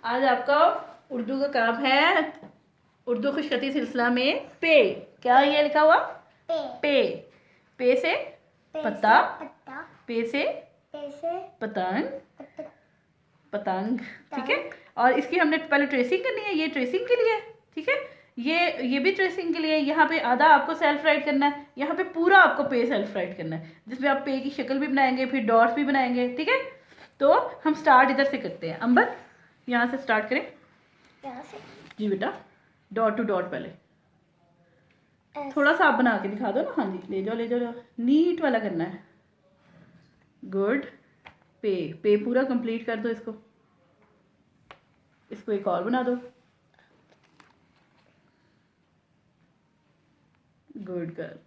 आज आपका उर्दू का काम है उर्दू खुशखती सिलसिला में पे। क्या ये लिखा हुआ? पे। पे से पत्ता, पे से पतंग, पतंग। ठीक है। और इसकी हमने पहले ट्रेसिंग करनी है, ये ट्रेसिंग के लिए। ठीक है। ये भी ट्रेसिंग के लिए। यहाँ पे आधा आपको सेल्फ राइट करना है, यहाँ पे पूरा आपको पे सेल्फ राइट करना है, जिसमें आप पे की शक्ल भी बनाएंगे, फिर डॉट्स भी बनाएंगे। ठीक है। तो हम स्टार्ट इधर से करते हैं। अंबर, यहाँ से स्टार्ट करें। यहाँ से? जी बेटा, डॉट टू डॉट पहले थोड़ा सा आप बना के दिखा दो ना। हाँ जी, ले जाओ ले जाओ, नीट वाला करना है। गुड। पे पे पूरा कंप्लीट कर दो इसको। इसको एक और बना दो। Good girl.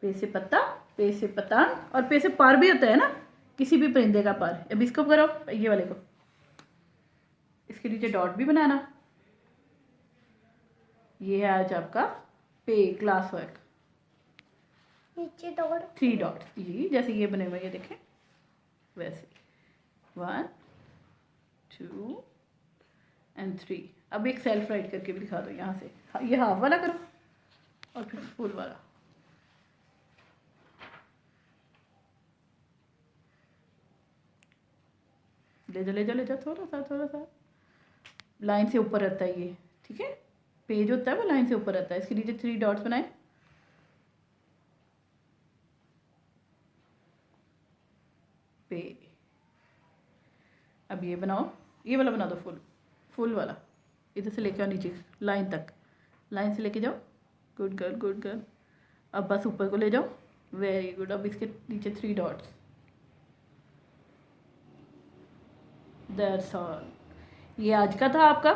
पे से पत्ता, पे से पतंग, और पे से पर भी होता है ना, किसी भी परिंदे का पर। अब इसको करो, ये वाले को। इसके नीचे डॉट भी बनाना। ये है आज आपका पे क्लास वर्क। नीचे डॉट, 3 डॉट्स जी, जैसे ये बने हुए, ये देखें वैसे। 1 2 एंड 3। अब एक सेल्फ राइट करके भी दिखा दो यहाँ से। ये हाफ वाला करो और फिर फुल वाला। ले जाओ ले जाओ ले जाओ, थोड़ा सा लाइन से ऊपर रहता है ये। ठीक है। पेज होता है वो लाइन से ऊपर रहता है। इसके नीचे 3 डॉट्स बनाए। पे। अब ये बनाओ, ये वाला बना दो फुल वाला। इधर से लेके आओ नीचे लाइन तक, लाइन से लेके जाओ। Good girl good girl. अब बस ऊपर को ले जाओ। Very good. अब इसके नीचे 3 डॉट्स। That's all. ये आज का था आपका